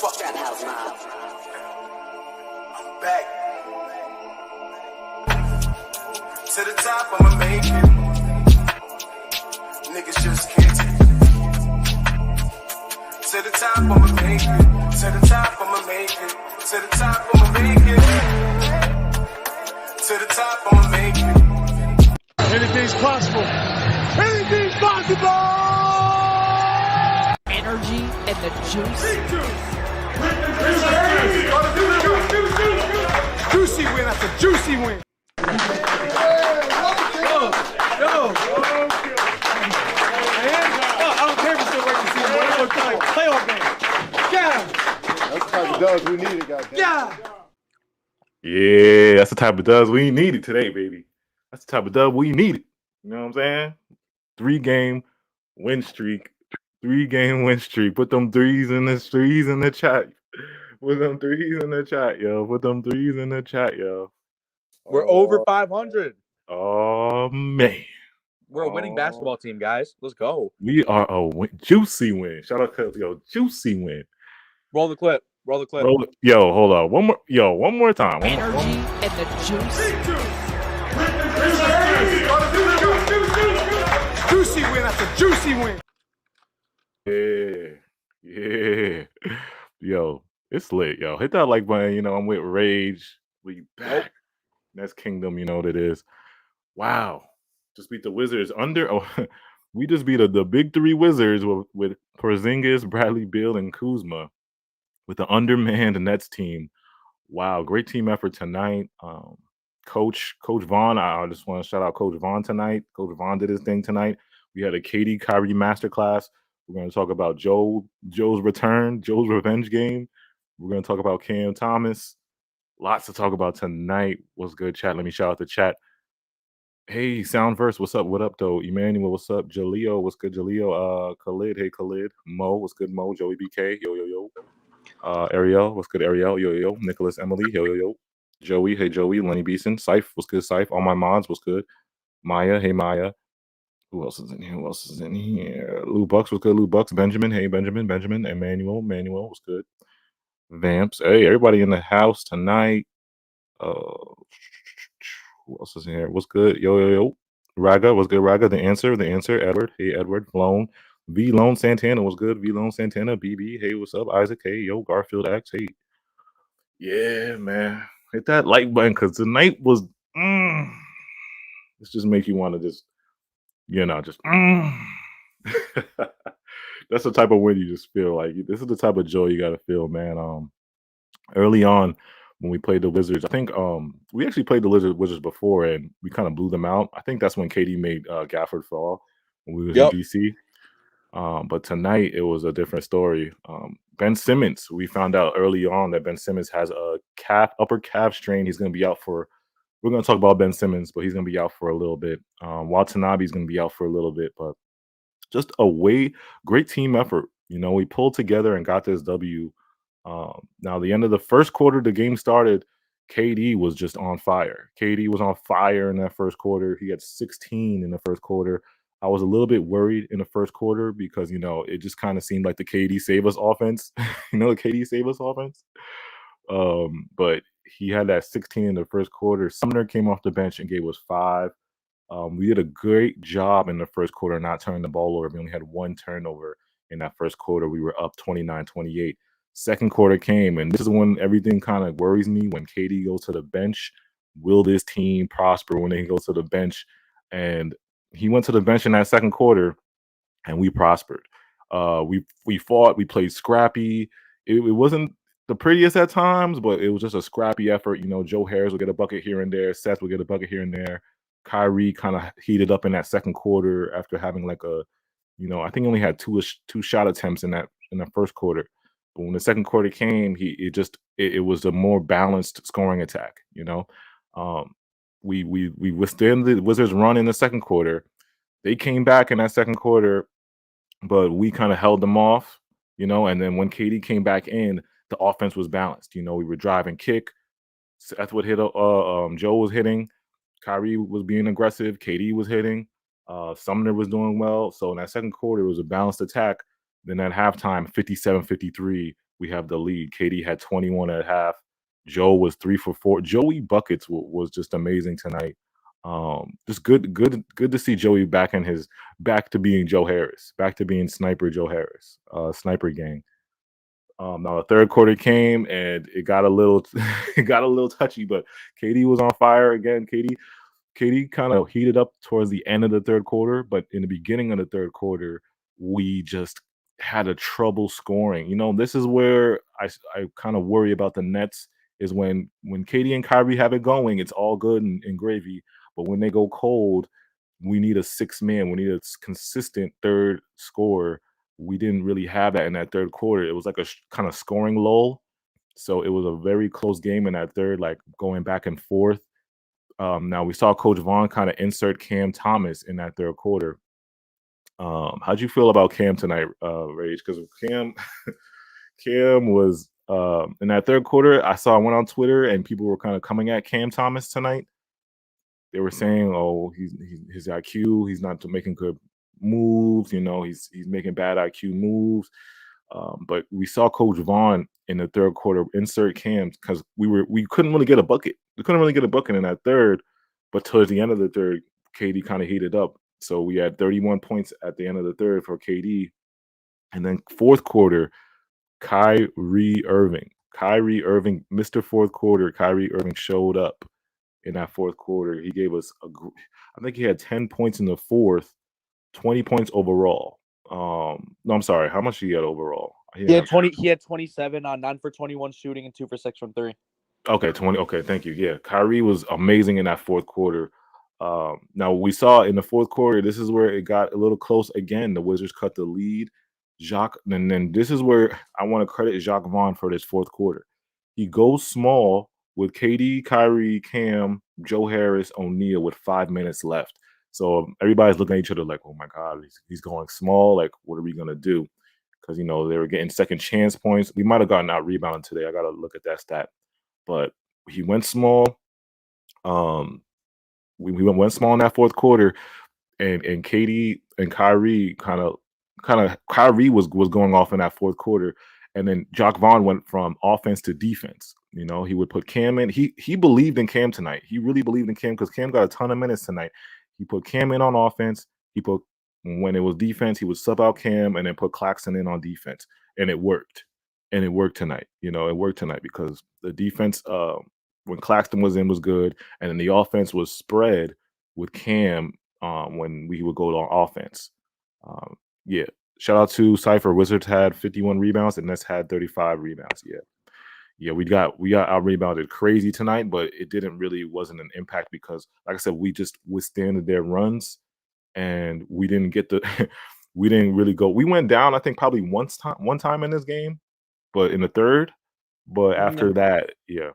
Fuck that house mob. I'm back. To the top, I'ma make it. Niggas just can't take it. To the top, I'ma make it. To the top, I'ma make it. To the top, I'ma make it. To the top, I'ma make it. Anything's possible. Anything's possible. Energy and the juice. Juicy win after juicy win. I don't care if it's still regular season, but it looks like playoff game. Yeah. That's the type of dubs we needed, goddamn. Yeah, that's the type of dubs we needed today, baby. That's the type of dub we needed. You know what I'm saying? 3-game win streak. 3-game win streak. Put them threes in the chat. Put them threes in the chat, yo. Put them threes in the chat, yo. We're over 500. Oh, man. We're a winning basketball team, guys. Let's go. We are a juicy win. Shout out to juicy win. Roll the clip. Roll the clip. Yo, hold on. One more time. Energy and the juice. Juicy win after juicy win. Yeah. Yo, it's lit, yo. Hit that like button. You know, I'm with Rage. We back. That's Kingdom, you know what it is. Wow. Just beat the Wizards we just beat the big three Wizards with Porzingis, Bradley Beal, and Kuzma with the undermanned Nets team. Wow, great team effort tonight. Coach Vaughn, I just want to shout out Coach Vaughn tonight. Coach Vaughn did his thing tonight. We had a Kyrie masterclass. We're going to talk about Joe's return, Joe's revenge game. We're going to talk about Cam Thomas. Lots to talk about tonight. What's good, chat? Let me shout out the chat. Hey, Soundverse, what's up? What up, though? Emmanuel, what's up? Jaleo, what's good, Jaleo? Khalid, hey, Khalid. Mo, what's good, Mo? Joey BK, yo. Ariel, what's good, Ariel? Yo. Nicholas, Emily, yo. Joey, hey, Joey. Lenny Beeson, Syph, what's good, Syph? All my mods, what's good? Maya, hey, Maya. Who else is in here? Lou Bucks, what's good, Lou Bucks? Benjamin, hey, Benjamin. Emmanuel, what's good? Vamps, hey, everybody in the house tonight. Who else is in here? What's good? Yo. Raga, what's good, Raga? The answer, Edward. Hey, Edward. Lone. V-Lone Santana, what's good? V-Lone Santana. BB, hey, what's up? Isaac, hey, yo. Garfield X, hey. Yeah, man. Hit that like button, because tonight was, this just make you want to just, that's the type of win you just feel like. This is the type of joy you got to feel, man. Early on, when we played the Wizards, I think we actually played the Wizards before, and we kind of blew them out. I think that's when KD made Gafford fall when we was in DC. But tonight, it was a different story. Ben Simmons, we found out early on that Ben Simmons has a upper calf strain. He's going to be out for, we're going to talk about Ben Simmons, but he's going to be out for a little bit. Watanabe's going to be out for a little bit, but just great team effort. You know, we pulled together and got this W. Now, the end of the first quarter, the game started, KD was just on fire. KD was on fire in that first quarter. He had 16 in the first quarter. I was a little bit worried in the first quarter because, it just kind of seemed like the KD save us offense. The KD save us offense. But he had that 16 in the first quarter. Sumner came off the bench and gave us 5. We did a great job in the first quarter not turning the ball over. We only had 1 turnover in that first quarter. We were up 29-28. Second quarter came, and this is when everything kind of worries me. When KD goes to the bench, will this team prosper when they go to the bench? And he went to the bench in that second quarter, and we prospered. We fought. We played scrappy. It wasn't the prettiest at times, but it was just a scrappy effort. Joe Harris will get a bucket here and there. Seth will get a bucket here and there. Kyrie kind of heated up in that second quarter after having I think he only had two shot attempts in the first quarter. But when the second quarter came, it was a more balanced scoring attack. We withstood the Wizards' run in the second quarter. They came back in that second quarter, but we kind of held them off. And then when KD came back in, the offense was balanced. We were driving kick. Seth would hit. Joe was hitting. Kyrie was being aggressive. KD was hitting. Sumner was doing well. So in that second quarter, it was a balanced attack. Then at halftime, 57-53, we have the lead. KD had 21 at half. Joe was 3 for 4. Joey buckets was just amazing tonight. Just good to see Joey back to being Joe Harris, back to being sniper Joe Harris, sniper gang. Now the third quarter came and it got a little touchy, but KD was on fire again. KD kind of heated up towards the end of the third quarter, but in the beginning of the third quarter, we just had a trouble scoring. This is where I kind of worry about the Nets is when KD and Kyrie have it going, it's all good and gravy. But when they go cold, we need a sixth man. We need a consistent third scorer. We didn't really have that in that third quarter. It was like a kind of scoring lull. So it was a very close game in that third, like going back and forth. Now we saw Coach Vaughn kind of insert Cam Thomas in that third quarter. How'd you feel about Cam tonight, Rage? Because Cam was in that third quarter. I went on Twitter and people were kind of coming at Cam Thomas tonight. They were saying, "Oh, his IQ, he's not making good moves. He's making bad IQ moves." But we saw Coach Vaughn in the third quarter insert Cam because we couldn't really get a bucket. We couldn't really get a bucket in that third, but towards the end of the third, KD kind of heated up. So we had 31 points at the end of the third for KD. And then fourth quarter, Kyrie Irving, Mr. Fourth Quarter, Kyrie Irving showed up in that fourth quarter. He gave us I think he had 10 points in the fourth, 20 points overall. No, I'm sorry. How much did he get overall? He had 20. He had 27 on 9 for 21 shooting and 2 for 6 from 3. Okay, 20. Okay, thank you. Yeah, Kyrie was amazing in that fourth quarter. Now we saw in the fourth quarter, this is where it got a little close again. The Wizards cut the lead. And then this is where I want to credit Jacque Vaughn for this fourth quarter. He goes small with KD, Kyrie, Cam, Joe Harris, O'Neal with 5 minutes left. So everybody's looking at each other like, oh my God, he's going small. Like, what are we going to do? Because, they were getting second chance points. We might have gotten out rebounded today. I got to look at that stat. But he went small. We went small in that fourth quarter. And KD and Kyrie kind of Kyrie was going off in that fourth quarter. And then Jacque Vaughn went from offense to defense. He would put Cam in. He believed in Cam tonight. He really believed in Cam because Cam got a ton of minutes tonight. He put Cam in on offense. When it was defense, he would sub out Cam and then put Claxton in on defense. And it worked. And it worked tonight. It worked tonight because the defense, when Claxton was in, was good. And then the offense was spread with Cam when we would go to offense. Yeah. Shout out to Cypher. Wizards had 51 rebounds and Nets had 35 rebounds. Yeah, we got out rebounded crazy tonight, but it wasn't an impact because, like I said, we just withstanded their runs, and we didn't really go. We went down, I think, probably one time in this game, but in the third. But after that, yeah,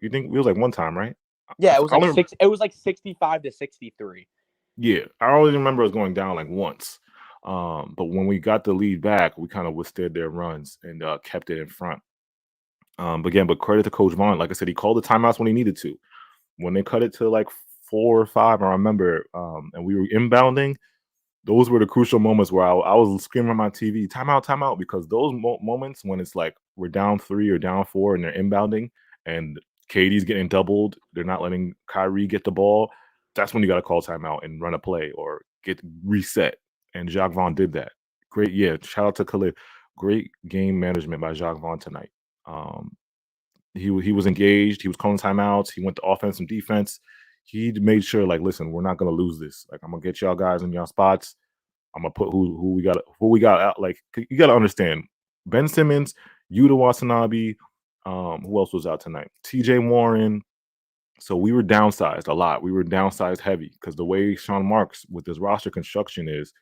you think it was like one time, right? Yeah, it was like It was like 65 to 63. Yeah, I always remember us going down like once. But when we got the lead back, we kind of withstood their runs and kept it in front. But credit to Coach Vaughn. Like I said, he called the timeouts when he needed to. When they cut it to like 4 or 5, I remember, and we were inbounding, those were the crucial moments where I was screaming on my TV, timeout, because those moments when it's like we're down 3 or down 4 and they're inbounding and KD's getting doubled, they're not letting Kyrie get the ball, that's when you got to call timeout and run a play or get reset. And Jacque Vaughn did that. Great, yeah. Shout out to Khalid. Great game management by Jacque Vaughn tonight. He was engaged. He was calling timeouts. He went to offense and defense. He made sure, like, listen, we're not gonna lose this. Like, I'm gonna get y'all guys in y'all spots. I'm gonna put who we got out. Like, you gotta understand, Ben Simmons, Yuta Watanabe. Who else was out tonight? TJ Warren. So we were downsized a lot. We were downsized heavy because the way Sean Marks with this roster construction is,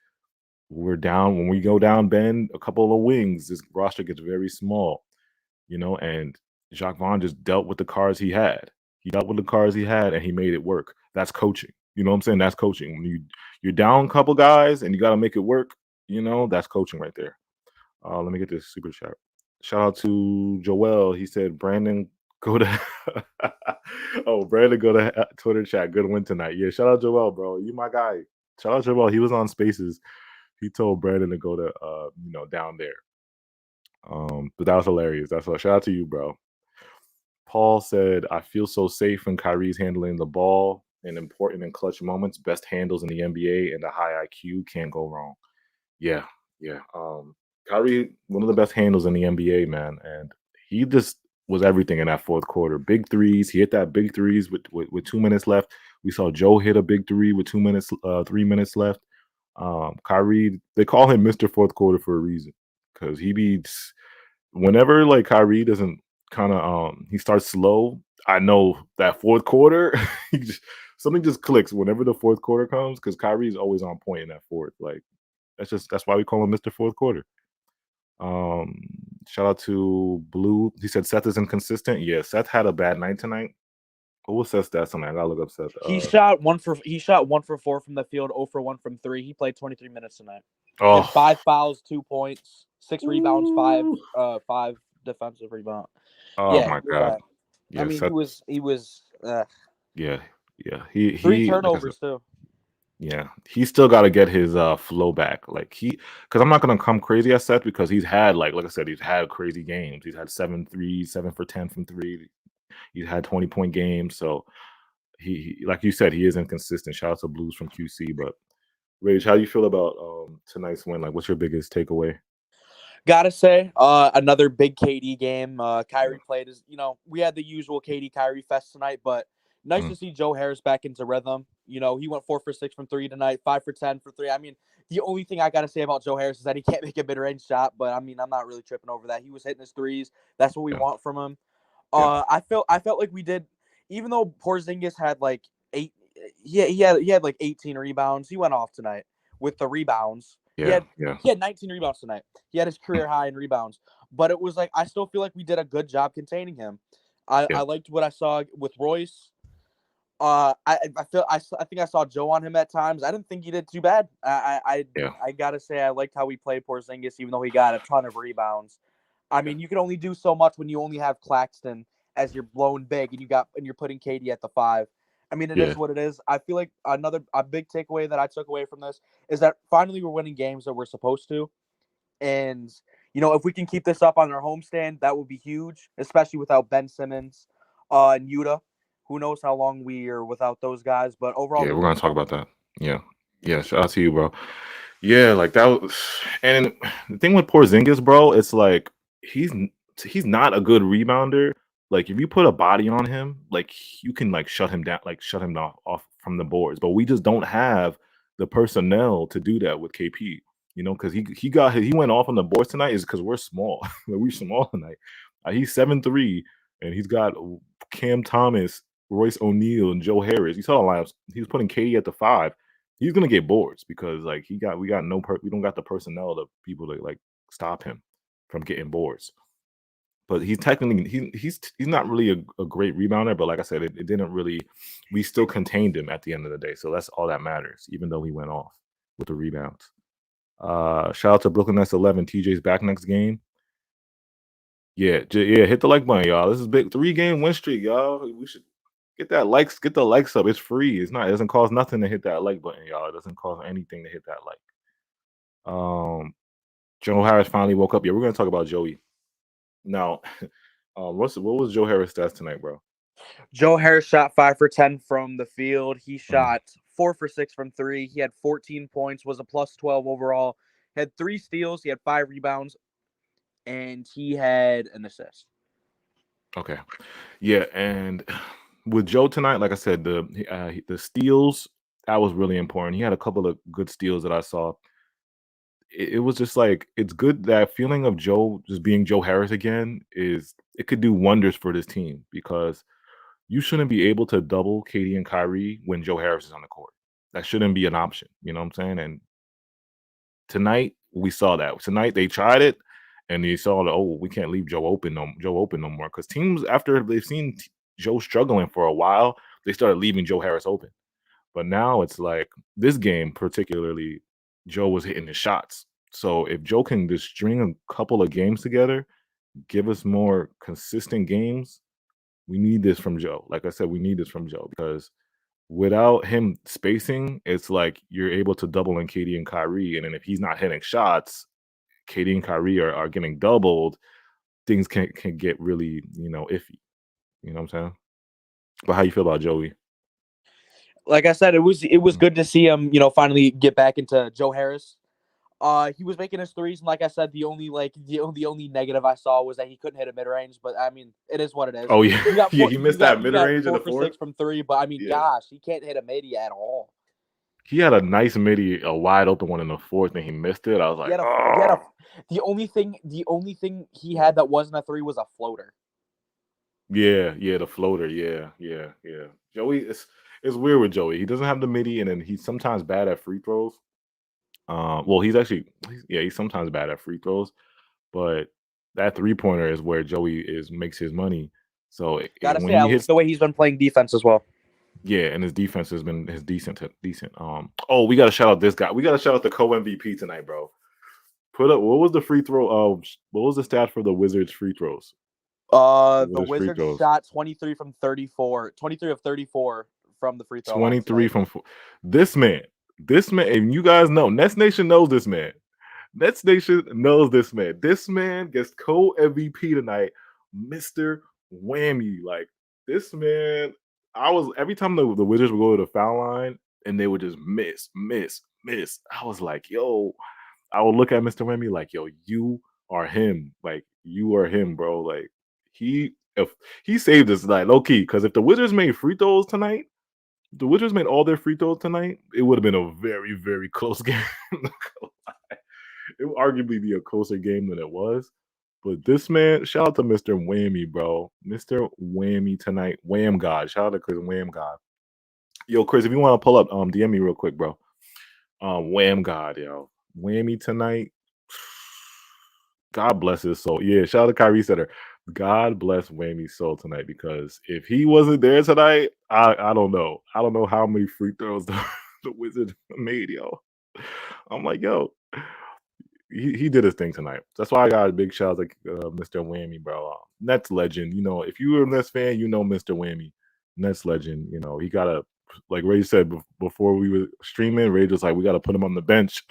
we're down. When we go down, Ben, a couple of wings, this roster gets very small, and Jacque Vaughn just dealt with the cards he had. And he made it work. That's coaching. You know what I'm saying? That's coaching. When you're down a couple guys and you got to make it work, that's coaching right there. Let me get this super chat. Shout out to Joel. He said, Brandon, go to Brandon, go to Twitter chat. Good win tonight. Yeah, shout out Joel, bro. You my guy. Shout out Joel. He was on Spaces. He told Brandon to go to down there. But that was hilarious. That's all. Shout out to you, bro. Paul said, "I feel so safe when Kyrie's handling the ball in important and clutch moments. Best handles in the NBA and a high IQ can't go wrong." Yeah, yeah. Kyrie, one of the best handles in the NBA, man, and he just was everything in that fourth quarter. Big threes. He hit that big threes with 2 minutes left. We saw Joe hit a big three with 2 minutes, 3 minutes left. Kyrie, they call him Mr. Fourth Quarter for a reason because he beats whenever like Kyrie doesn't kind of he starts slow. I know that fourth quarter, something just clicks whenever the fourth quarter comes because Kyrie's always on point in that fourth. Like that's why we call him Mr. Fourth Quarter. Um, Shout out to Blue. He said Seth is inconsistent. Yeah, Seth had a bad night tonight. What was Seth's stats tonight? I gotta look up Seth. He shot 1 for 4 from the field, 0 for 1 from 3. He played 23 minutes tonight. He had 5 fouls, 2 points, 6 rebounds, five defensive rebounds. Oh Yeah, my god. I mean, Seth, he was yeah. He 3 like I said, turnovers too. yeah, he's still got to get his flow back. Like because I'm not gonna come crazy at Seth because he's had like I said, he's had crazy games. He's had 7 threes, 7 for 10 from three. He's had 20-point games. So he like you said, he is inconsistent. Shout out to Blues from QC. But Rage, how do you feel about tonight's win? Like, what's your biggest takeaway? Gotta say, another big KD game. Kyrie played we had the usual KD Kyrie fest tonight, but nice to see Joe Harris back into rhythm. He went 4 for 6 from 3 tonight, 5 for 10 for 3. I mean, the only thing I gotta say about Joe Harris is that he can't make a mid-range shot, but I mean, I'm not really tripping over that. He was hitting his threes. That's what we want from him. I felt like we did, even though Porzingis had like 8, he had like 18 rebounds. He went off tonight with the rebounds. He had 19 rebounds tonight. He had his career high in rebounds. But it was like I still feel like we did a good job containing him. I liked what I saw with Royce. I think I saw Joe on him at times. I didn't think he did too bad. I gotta say I liked how he played Porzingis, even though he got a ton of rebounds. I mean, you can only do so much when you only have Claxton as your blown big, and you're putting KD at the 5. I mean, it is what it is. I feel like a big takeaway that I took away from this is that finally we're winning games that we're supposed to. And, if we can keep this up on our homestand, that would be huge, especially without Ben Simmons and Yuta. Who knows how long we are without those guys. But overall, we're going to talk about that. Yeah. Shout out to you, bro. Yeah, like that was, and the thing with Porzingis, bro, it's like he's not a good rebounder. Like if you put a body on him, like you can like shut him down, like shut him off from the boards. But we just don't have the personnel to do that with KP. Because he went off on the boards tonight is because we're small. We're small tonight. He's 7'3", and he's got Cam Thomas, Royce O'Neal, and Joe Harris. You saw the lineups. He was putting KD at the 5. He's gonna get boards because like we don't got the personnel to people to like stop him from getting boards. But he's technically he's not really a great rebounder, but like I said, it didn't really, we still contained him at the end of the day. So that's all that matters, even though he went off with the rebounds. Shout out to Brooklyn Nets 11. TJ's back next game. Yeah, hit the like button, y'all. This is big 3-game win streak, y'all. We should get the likes up. It's free. It doesn't cost nothing to hit that like button, y'all. It doesn't cost anything to hit that like. Joe Harris finally woke up. Yeah, we're gonna talk about Joey. Now, what was Joe Harris' stats tonight, bro? Joe Harris shot 5 for 10 from the field. He shot 4 for 6 from 3. He had 14 points, was a plus 12 overall. He had 3 steals. He had 5 rebounds, and he had an assist. Okay, yeah, and with Joe tonight, like I said, the steals, that was really important. He had a couple of good steals that I saw. It was just like, it's good, that feeling of Joe just being Joe Harris again it could do wonders for this team because you shouldn't be able to double KD and Kyrie when Joe Harris is on the court. That shouldn't be an option. You know what I'm saying? And tonight we saw that. Tonight they tried it, and they saw that, we can't leave Joe open no more. Because teams, after they've seen Joe struggling for a while, they started leaving Joe Harris open. But now it's like this game particularly, Joe was hitting his shots. So if Joe can just string a couple of games together, give us more consistent games, we need this from Joe. Like I said, we need this from Joe because without him spacing, it's like you're able to double in KD and Kyrie, and then if he's not hitting shots, KD and Kyrie are getting doubled, things can get really, iffy. You know what I'm saying? But how you feel about Joey? Like I said, it was good to see him, finally get back into Joe Harris. He was making his threes, and like I said, the only negative I saw was that he couldn't hit a mid range. But I mean, it is what it is. Oh yeah, he missed that He mid got range in 4 the for fourth. 6 from 3, but I mean, gosh, he can't hit a midi at all. He had a nice midi, a wide open one in the fourth, and he missed it. I was like, the only thing he had that wasn't a 3 was a floater. Yeah, the floater. Yeah. Joey, it's weird with Joey. He doesn't have the midi, and then he's sometimes bad at free throws. Well, he's sometimes bad at free throws, but that 3-pointer is where Joey makes his money. So Gotta say, I like the way he's been playing defense as well. Yeah, and his defense has been decent. We gotta shout out this guy. We gotta shout out the co-MVP tonight, bro. Put up what was the free throw? What was the stat for the Wizards free throws? The Wizards shot 23 from 34, 23 of 34 from the free throw. 23 from 4. This man, and you guys know, Nets Nation knows this man. Nets Nation knows this man. This man gets co-MVP tonight, Mr. Whammy. Like this man, every time the Wizards would go to the foul line and they would just miss. I was like, yo, I would look at Mr. Whammy like, yo, you are him. Like, you are him, bro. Like, if he saved us tonight, low key. Because if the Wizards made free throws tonight, the Wizards made all their free throws tonight, it would have been a very, very close game. It would arguably be a closer game than it was. But this man, shout out to Mr. Whammy, bro. Mr. Whammy tonight. Wham God. Shout out to Chris Wham God. Yo, Chris, if you want to pull up, DM me real quick, bro. Wham God, yo. Whammy tonight. God bless his soul. Yeah, shout out to Kyrie Center. God bless Whammy's soul tonight, because if he wasn't there tonight, I don't know. I don't know how many free throws the Wizards made, yo. I'm like, yo, he did his thing tonight. That's why I got a big shout out to Mr. Whammy, bro. Nets legend. If you were a Nets fan, Mr. Whammy. Nets legend. He got to, like Ray said before we were streaming, Ray was like, we got to put him on the bench.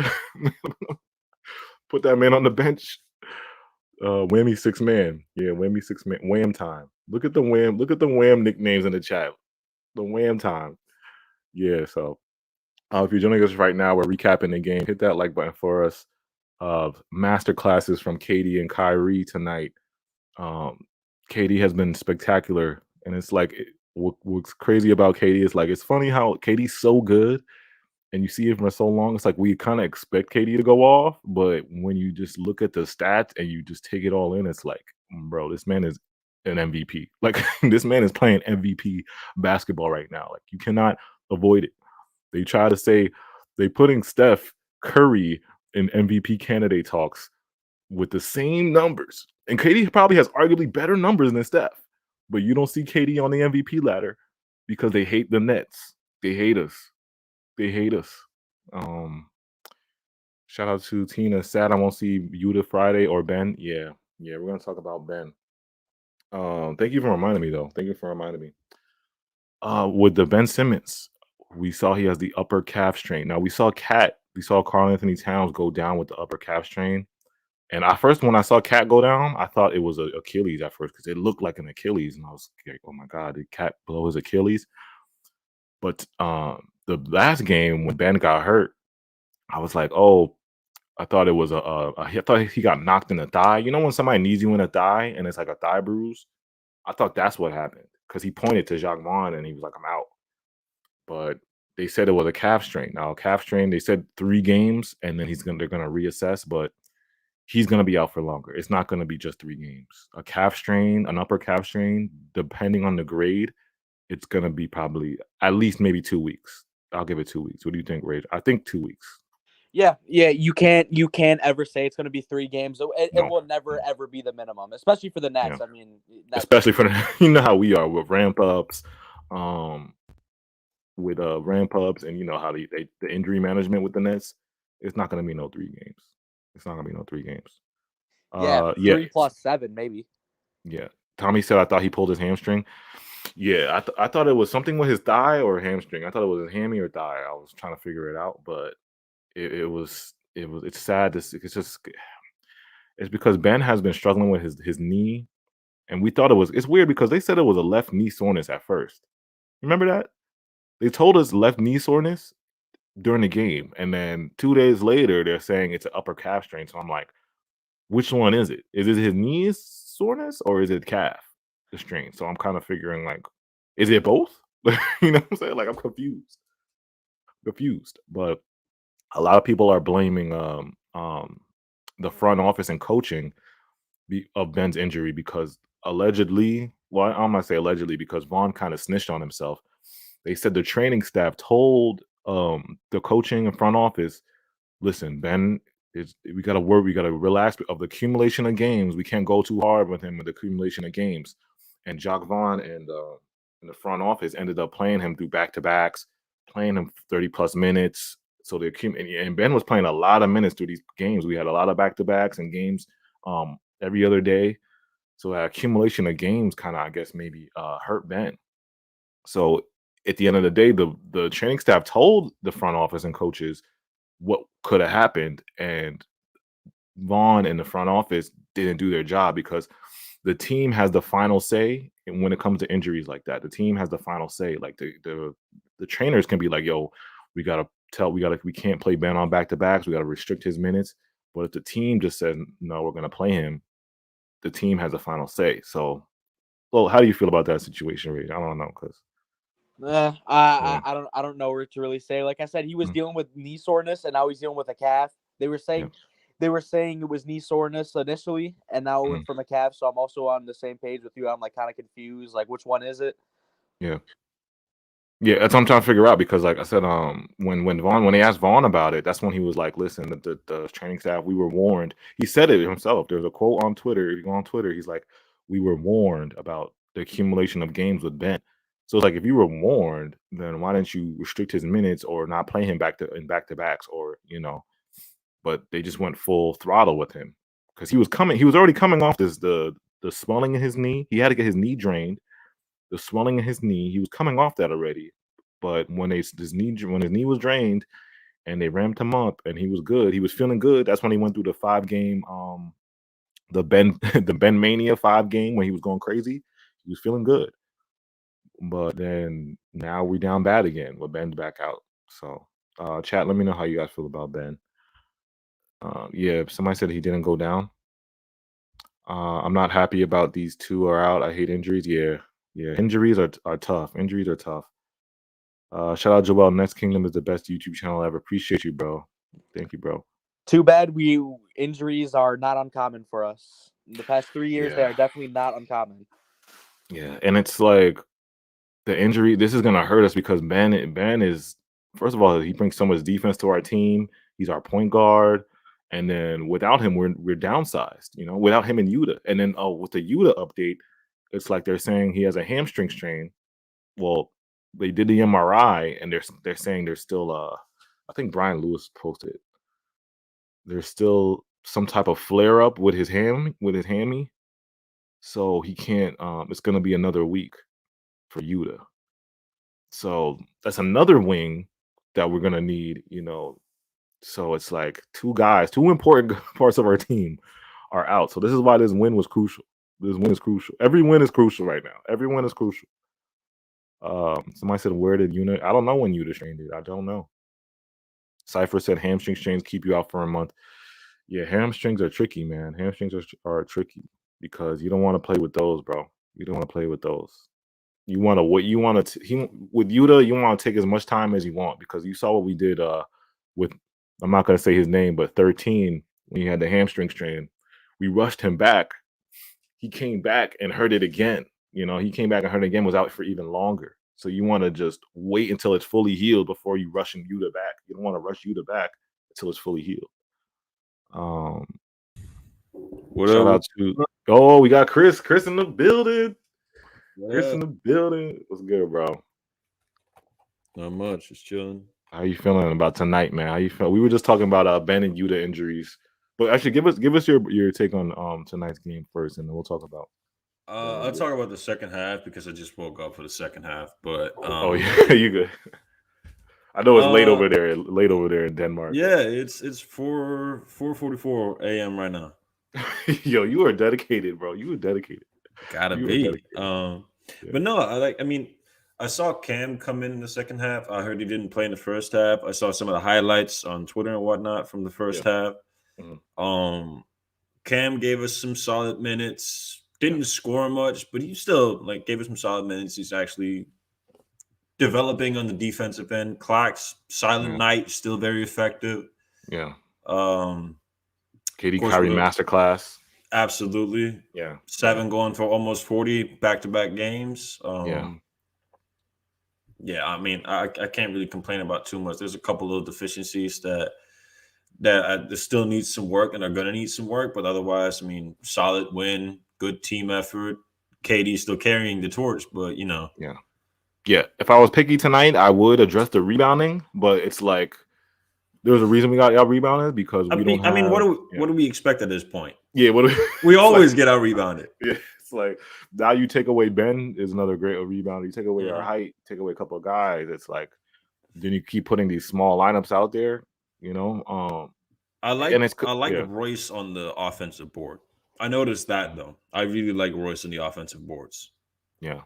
Put that man on the bench. Whammy 6 man. Yeah, Whammy 6 man. Wham time. Look at the Wham nicknames in the chat. The Wham time. Yeah, so if you're joining us right now, we're recapping the game. Hit that like button for us. Master classes from KD and Kyrie tonight. KD has been spectacular, and it's like what's crazy about KD is like it's funny how KD's so good, and you see it for so long. It's like we kind of expect KD to go off, but when you just look at the stats and you just take it all in, it's like, bro, this man is an MVP. Like this man is playing MVP basketball right now. Like you cannot avoid it. They try to say they putting Steph Curry in MVP candidate talks with the same numbers, and KD probably has arguably better numbers than Steph, but you don't see KD on the MVP ladder because they hate the Nets. They hate us. Shout out to Tina. Sad I won't see Yuta Friday or Ben. Yeah, we're gonna talk about Ben. Thank you for reminding me, though. With the Ben Simmons, we saw he has the upper calf strain. Now we saw Karl Anthony Towns go down with the upper calf strain. And when I saw Cat go down, I thought it was an Achilles at first because it looked like an Achilles. And I was like, oh my God, did Cat blow his Achilles? But the last game when Ben got hurt, I was like, oh, I thought it was I thought he got knocked in the thigh. You know when somebody needs you in a thigh and it's like a thigh bruise? I thought that's what happened because he pointed to Jacque Vaughn and he was like, I'm out. But they said it was a calf strain. Now, calf strain, they said 3 games and then they're gonna reassess, but he's gonna be out for longer. It's not gonna be just 3 games. A calf strain, an upper calf strain, depending on the grade, it's gonna be probably at least maybe 2 weeks. I'll give it 2 weeks. What do you think, Ray? I think 2 weeks. Yeah. You can't ever say it's going to be 3 games. It will never ever be the minimum, especially for the Nets. Yeah. I mean, especially for how we are with ramp ups, and how the injury management with the Nets. It's not going to be no 3 games. Yeah, 3 plus 7 maybe. Yeah, Tommy said I thought he pulled his hamstring. Yeah, I thought it was something with his thigh or hamstring. I thought it was his hammy or thigh. I was trying to figure it out, but it's sad to see. It's just It's because Ben has been struggling with his knee, and we thought it's weird because they said it was a left knee soreness at first. Remember that? They told us left knee soreness during the game, and then 2 days later they're saying it's an upper calf strain. So I'm like, which one is it? Is it his knee soreness or is it calf the strain? So I'm kind of figuring like, is it both? You know what I'm saying? Like I'm confused. But a lot of people are blaming the front office and coaching of Ben's injury because allegedly, well, I'm gonna say allegedly because Vaughn kind of snitched on himself. They said the training staff told the coaching and front office, listen, Ben we gotta work, we gotta relax of the accumulation of games. We can't go too hard with him with the accumulation of games. And Jacque Vaughn and the front office ended up playing him through back-to-backs, playing him 30 plus minutes. So and Ben was playing a lot of minutes through these games. We had a lot of back-to-backs and games every other day. So that accumulation of games kind of, I guess, maybe hurt Ben. So at the end of the day, the training staff told the front office and coaches what could have happened, and Vaughn and the front office didn't do their job because the team has the final say when it comes to injuries like that. The team has the final say. Like the trainers can be like, yo, we can't play Ben on back-to-backs. We got to restrict his minutes. But if the team just said, no, we're going to play him, the team has the final say. So, well, how do you feel about that situation, Ray? I don't know, because I don't know what to really say. Like I said, he was dealing with knee soreness, and now he's dealing with a calf. They were saying it was knee soreness initially, and now it went from a calf. So I'm also on the same page with you. I'm like kind of confused. Like, which one is it? Yeah, that's what I'm trying to figure out because, like I said, when they asked Vaughn about it, that's when he was like, "Listen, the training staff, we were warned." He said it himself. There's a quote on Twitter. If you go on Twitter, he's like, "We were warned about the accumulation of games with Ben." So it's like, if you were warned, then why didn't you restrict his minutes or not play him back-to-backs, or But they just went full throttle with him because he was already coming off the swelling in his knee. He had to get his knee drained. The swelling in his knee, he was coming off that already. But when his knee was drained and they ramped him up and he was good, he was feeling good. That's when he went through the 5-game the Ben Mania 5-game when he was going crazy. He was feeling good. But then now we're down bad again with Ben's back out. So chat, let me know how you guys feel about Ben. Yeah, somebody said he didn't go down. I'm not happy about these two are out. I hate injuries. Yeah. Injuries are tough. Injuries are tough. Shout out Joel. Next Kingdom is the best YouTube channel ever. Appreciate you, bro. Thank you, bro. Too bad injuries are not uncommon for us. In the past 3 years, they are definitely not uncommon. Yeah, and it's like the injury. This is gonna hurt us because Ben is, first of all, he brings so much defense to our team. He's our point guard. And then without him, we're downsized, without him and Yuta. And then with the Yuta update, it's like they're saying he has a hamstring strain. Well, they did the MRI and they're saying there's still I think Brian Lewis posted. There's still some type of flare up with his hammy. So he can't it's gonna be another week for Yuta. So that's another wing that we're gonna need, So it's like two important parts of our team are out. So this is why this win was crucial. This win is crucial. Every win is crucial right now. Every win is crucial. Somebody said, where did Yuta? I don't know when Yuta strained it. I don't know. Cypher said hamstring strains keep you out for a month. Yeah, hamstrings are tricky, man. Hamstrings are tricky because you don't want to play with those, bro. You don't want to play with those. With Yuta, you want to take as much time as you want because you saw what we did with, I'm not going to say his name, but 13, when he had the hamstring strain, we rushed him back. He came back and hurt it again. He came back and hurt it again, was out for even longer. So you want to just wait until it's fully healed before you rush Yuta back. You don't want to rush Yuta back until it's fully healed. Shout out to, we got Chris in the building. Chris in the building. What's good, bro? Not much. Just chilling. How you feeling about tonight, man? How you feel? We were just talking about Ben and Yuta injuries, but actually, give us your take on tonight's game first, and then we'll talk about. I'll talk about the second half because I just woke up for the second half. But yeah, you good? I know it's late over there in Denmark. Yeah, it's 4:44 a.m. right now. Yo, you were dedicated, bro. You were dedicated. Gotta You were be. dedicated. But no, I saw Cam come in the second half. I heard he didn't play in the first half. I saw some of the highlights on Twitter and whatnot from the first half. Mhm. Cam gave us some solid minutes. Didn't score much, but he still gave us some solid minutes. He's actually developing on the defensive end. Clark's silent night, still very effective. Yeah. KD Kyrie masterclass. Absolutely. Yeah. 7 going for almost 40 back-to-back games. Yeah, I mean, I can't really complain about too much. There's a couple of deficiencies that still needs some work and are going to need some work. But otherwise, I mean, solid win, good team effort. KD still carrying the torch, but, Yeah. Yeah. If I was picky tonight, I would address the rebounding, but it's like there's a reason we got out rebounded because we don't have. I mean, what do we expect at this point? Yeah. We always get out rebounded. Yeah. It's like now you take away Ben is another great rebounder. You take away our height, take away a couple of guys. It's like then you keep putting these small lineups out there, I like Royce on the offensive board. I noticed that though. I really like Royce on the offensive boards. Yeah.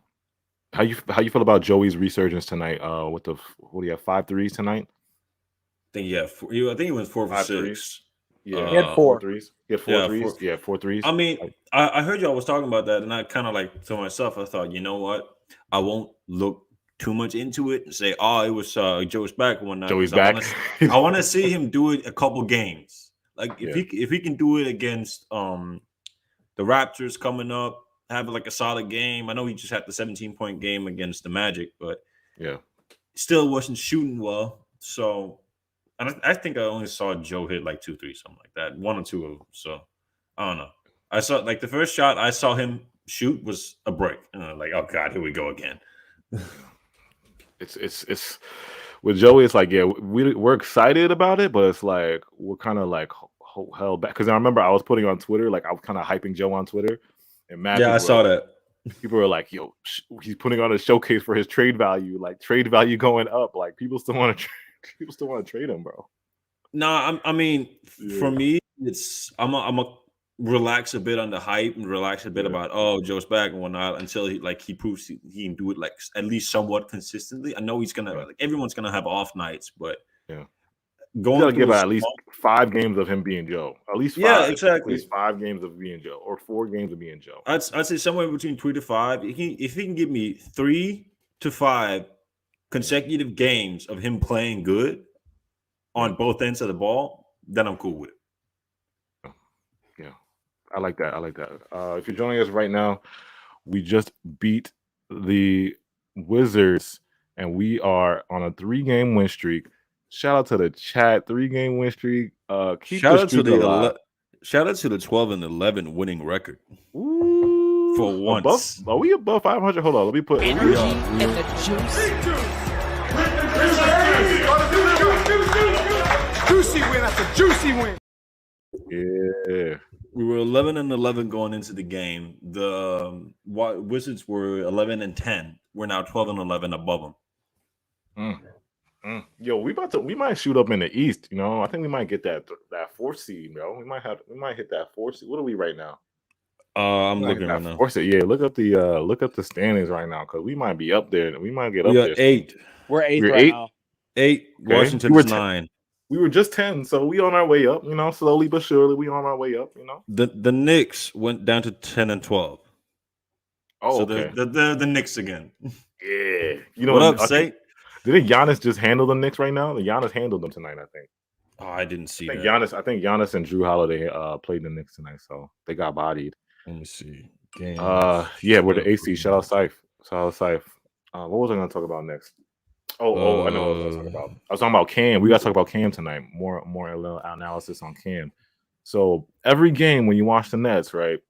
How you feel about Joey's resurgence tonight? What do you have? 5 threes tonight? I think he went 4 for 6. Yeah, he had 4 threes. He had 4 threes. Yeah, 4 threes. I mean, I heard y'all was talking about that, and I kind of to myself, I thought, you know what? I won't look too much into it and say, oh, it was Joe's back one night. Joey's back. I want to see him do it a couple games. Like if he can do it against the Raptors coming up, have a solid game. I know he just had the 17-point game against the Magic, but still wasn't shooting well. So. And I think I only saw Joe hit 2 3, something like that, 1 or 2 of them. So I don't know. I saw the first shot I saw him shoot was a break, and I'm like, oh god, here we go again. It's with Joey. It's like we're excited about it, but it's like we're kind of held back because I remember I was putting on Twitter I was kind of hyping Joe on Twitter, and I saw that. People were like, "Yo, he's putting on a showcase for his trade value, trade value going up. People still want to." People still want to trade him, bro. No, I mean, for me, it's I'm a relax a bit on the hype and relax a bit about Joe's back and whatnot until he proves he can do it at least somewhat consistently. I know he's gonna everyone's gonna have off nights, but going to give at least 5 games of him being Joe. At least 5. Yeah, exactly. At least 5 games of being Joe, or 4 games of being Joe. I'd say somewhere between 3 to 5. If he can give me 3 to 5 consecutive games of him playing good on both ends of the ball, then I'm cool with it. Yeah, I like that. If you're joining us right now, we just beat the Wizards, and we are on a 3-game win streak. Shout out to the chat, 3-game win streak. Shout out to the 12 and 11 winning record. Ooh. For once. Are we above 500? Hold on. Let me put energy and the juice. Juicy win after juicy win. Yeah. We were 11 and 11 going into the game. The Wizards were 11 and 10. We're now 12 and 11 above them. Yo, we might shoot up in the East. I think we might get that 4th seed, bro. We might hit that 4th seed. What are we right now? I'm looking right now. Yeah, look up the standings right now because we might be up there. We might get up there. 8. We're 8th right now. 8. Okay. Washington's 9. We were just 10, so we on our way up. Slowly but surely, we on our way up. The Knicks went down to 10 and 12. Oh, so okay. the Knicks again. Yeah. What up, Say? Didn't Giannis just handle the Knicks right now? Giannis handled them tonight, I think. Oh, I didn't see that. I think Giannis and Drew Holiday played the Knicks tonight, so they got bodied. Let me see. Games. We're the AC. Shout out Syph. What was I going to talk about next? I know what I was talking about. I was talking about Cam. We got to talk about Cam tonight. More analysis on Cam. So every game when you watch the Nets, right?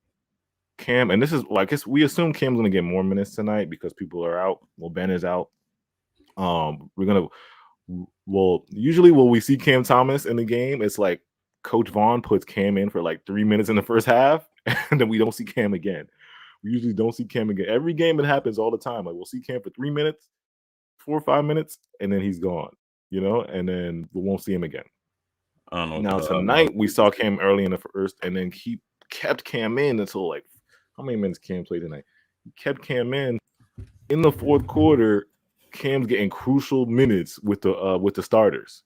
Cam, and this is we assume Cam's going to get more minutes tonight because people are out. Well, Ben is out. Usually when we see Cam Thomas in the game, it's like Coach Vaughn puts Cam in for 3 minutes in the first half, and then we don't see Cam again. We usually don't see Cam again. Every game it happens all the time. We'll see Cam for 3 minutes, 4 or 5 minutes, and then he's gone. And then we won't see him again. I don't know. Now tonight we saw Cam early in the first, and then he kept Cam in until like how many minutes Cam played tonight? He kept Cam in the fourth quarter. Cam's getting crucial minutes with the starters.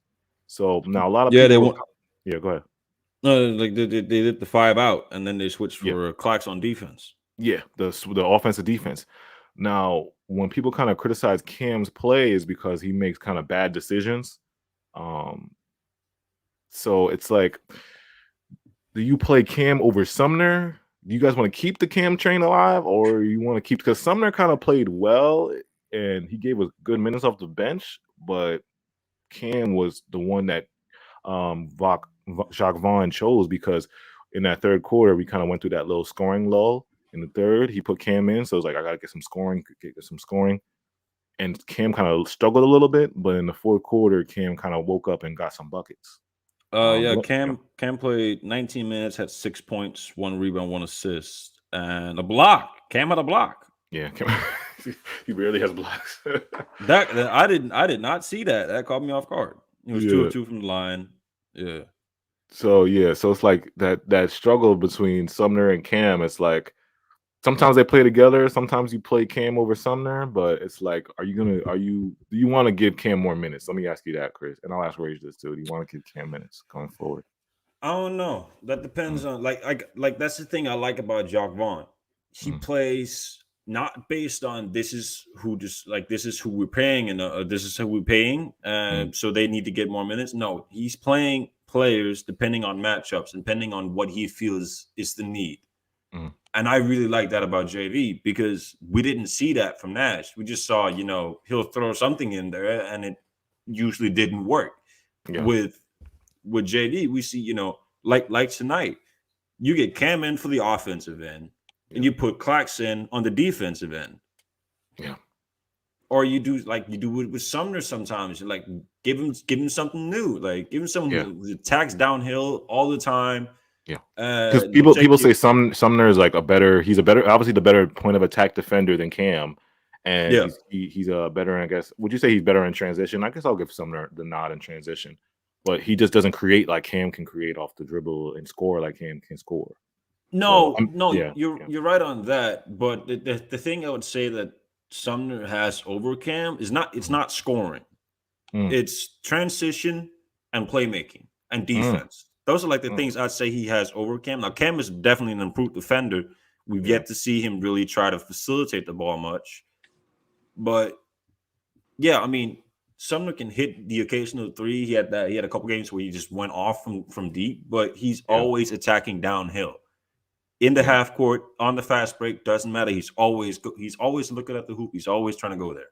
So now a lot of people. Yeah, go ahead. No, like they did the 5 out, and then they switched for Clax on defense. Yeah, the offensive defense. Now, when people kind of criticize Cam's play is because he makes kind of bad decisions. So it's like, do you play Cam over Sumner? Do you guys want to keep the Cam train alive, or you want to keep, because Sumner kind of played well and he gave us good minutes off the bench, but Cam was the one that Jacque Vaughn chose, because in that third quarter we kind of went through that little scoring lull. In the third, he put Cam in, so it was like, I gotta get some scoring, and Cam kind of struggled a little bit, but in the fourth quarter, Cam kind of woke up and got some buckets. Cam played 19 minutes, had 6 points, 1 rebound, 1 assist, and a block. Cam had a block. Yeah, he barely has blocks. That I did not see that. That caught me off guard. He was 2 of 2 from the line. Yeah. So it's like that struggle between Sumner and Cam. It's like sometimes they play together. Sometimes you play Cam over Sumner, but it's like, do you want to give Cam more minutes? Let me ask you that, Chris, and I'll ask Rage this too. Do you want to give Cam minutes going forward? I don't know. That depends on like that's the thing I like about Jacque Vaughn. He plays not based on this is who we're paying and this is who we're paying, so they need to get more minutes. No, he's playing players depending on matchups, depending on what he feels is the need. And I really like that about JV, because we didn't see that from Nash. We just saw, he'll throw something in there and it usually didn't work. Yeah. With JV, we see, like tonight, you get Cam in for the offensive end, and you put Clax in on the defensive end. Yeah. Or you do it with Sumner sometimes. You like give him something new. Like give him someone who attacks downhill all the time. Yeah. Because people say Sumner is like obviously the better point of attack defender than Cam. And he's a better, I guess. Would you say he's better in transition? I guess I'll give Sumner the nod in transition. But he just doesn't create like Cam can create off the dribble and score like Cam can score. No, you're right on that. But the thing I would say that Sumner has over Cam is not scoring. It's transition and playmaking and defense. Those are like the things I'd say he has over Cam. Now, Cam is definitely an improved defender. We've yet to see him really try to facilitate the ball much. But yeah, I mean, Sumner can hit the occasional three. He had a couple games where he just went off from deep, but he's always attacking downhill. In the half court, on the fast break, doesn't matter. He's always looking at the hoop. He's always trying to go there.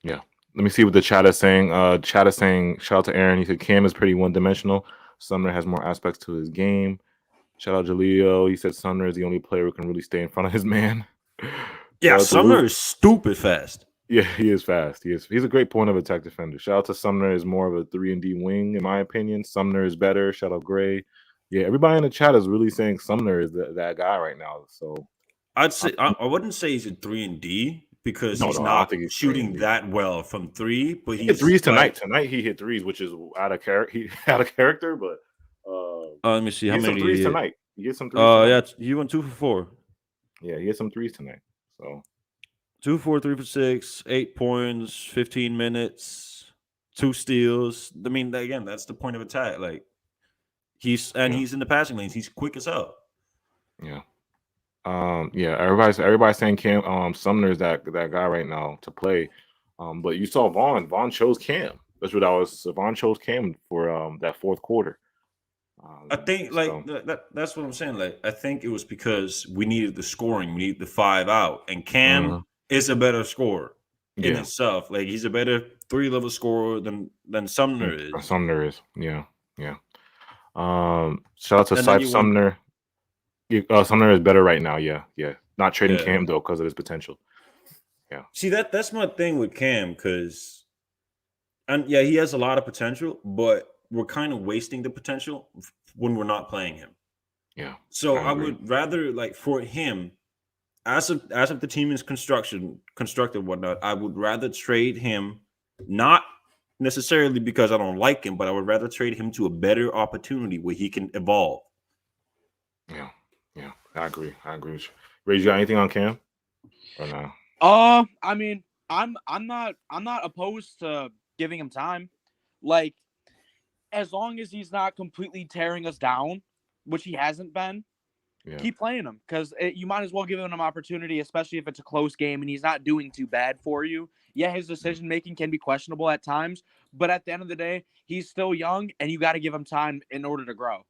Yeah. Let me see what the chat is saying. Chat is saying, shout out to Aaron. He said Cam is pretty one-dimensional. Sumner has more aspects to his game. Shout out Jaleo. He said Sumner is the only player who can really stay in front of his man. Yeah, Sumner is stupid fast. Yeah, he is fast. He's a great point of attack defender. Shout out to Sumner is more of a 3-and-D wing, in my opinion. Sumner is better. Shout out Gray. Yeah, everybody in the chat is really saying Sumner is that guy right now. So I'd say I wouldn't say he's a 3-and-D because he's not shooting that well from three. But he hit threes tonight. Tonight he hit threes, which is out of character. He out of character, but let me see how many threes tonight. He hit some threes. Yeah, he went 2 for 4. Yeah, he hit some threes tonight. So 2 for 4, 3 for 6, 8 points, 15 minutes, 2 steals. I mean, again, that's the point of attack. Like he's in the passing lanes. He's quick as hell. Yeah. Everybody's saying Cam Sumner is that guy right now to play. But you saw Vaughn chose Cam. That's what Vaughn chose Cam for that fourth quarter. I think that's what I'm saying. Like I think it was because we needed the scoring, we needed the 5 out, and Cam is a better scorer in itself. Like he's a better 3-level scorer than Sumner is. Sumner is, yeah. Shout out to Sipe Sumner. Sumner is better right now. Yeah. Not trading Cam though because of his potential. Yeah. See that's my thing with Cam because, he has a lot of potential, but we're kind of wasting the potential when we're not playing him. Yeah. So I would rather for him, as of the team is constructed whatnot, I would rather trade him, not necessarily because I don't like him, but I would rather trade him to a better opportunity where he can evolve. Yeah. I agree with you. Ray, you got anything on Cam or no? I mean, I'm not opposed to giving him time. Like, as long as he's not completely tearing us down, which he hasn't been, keep playing him, because you might as well give him an opportunity, especially if it's a close game and he's not doing too bad for you. Yeah, his decision making can be questionable at times, but at the end of the day, he's still young, and you got to give him time in order to grow.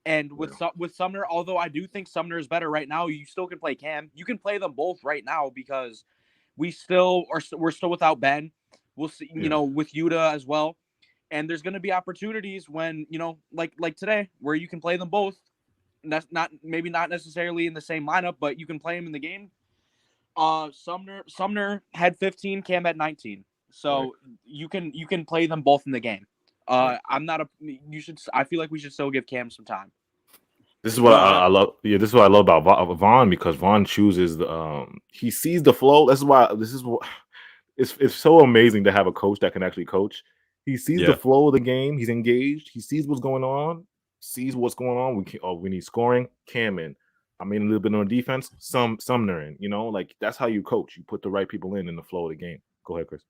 And with Sumner, although I do think Sumner is better right now, you still can play Cam. You can play them both right now because we're still without Ben. We'll see, with Yuta as well. And there's going to be opportunities when, like today, where you can play them both. That's maybe not necessarily in the same lineup, but you can play them in the game. Sumner had 15, Cam had 19. So you can play them both in the game. I feel like we should still give Cam some time. This is what I love. Yeah, this is what I love about Vaughn, because Vaughn chooses he sees the flow. This is what it's so amazing to have a coach that can actually coach. He sees the flow of the game. He's engaged. He sees what's going on. We need scoring. Cam in. I mean, a little bit on defense. Sumner in. Like that's how you coach. You put the right people in the flow of the game. Go ahead, Chris.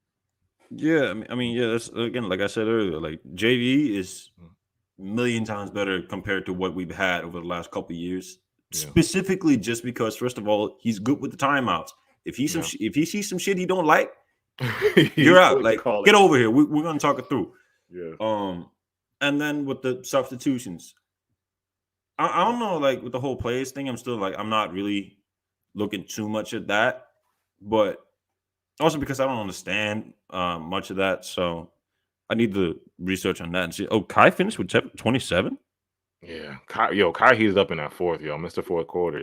Yeah, I mean, that's again, like I said earlier, like JV is a million times better compared to what we've had over the last couple of years. Specifically, just because, first of all, he's good with the timeouts. If he sees some shit he don't like, you're out. Like, get over here. We're gonna talk it through. Yeah. And then with the substitutions, I don't know. Like with the whole players thing, I'm not really looking too much at that, but also because I don't understand much of that, so I need to research on that and see. Oh, Kai finished with 27? Yeah. Kai heated up in that fourth, Mr. Fourth Quarter,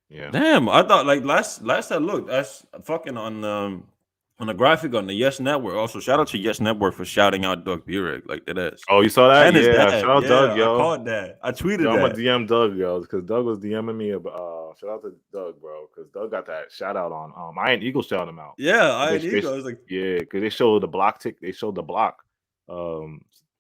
Yeah. Damn, I thought like last I looked, that's fucking on the graphic on the Yes Network. Also, shout out to Yes Network for shouting out Doug Burek. Like that is. Oh, you saw that? And his dad. Shout out Doug, yo. I caught that. I tweeted that. I'm gonna DM Doug, because Doug was DMing me about. Shout out to Doug, bro, because Doug got that shout out on. Iron Eagle shouted him out. Yeah, Iron Eagle. I was like, because they showed the block They showed the block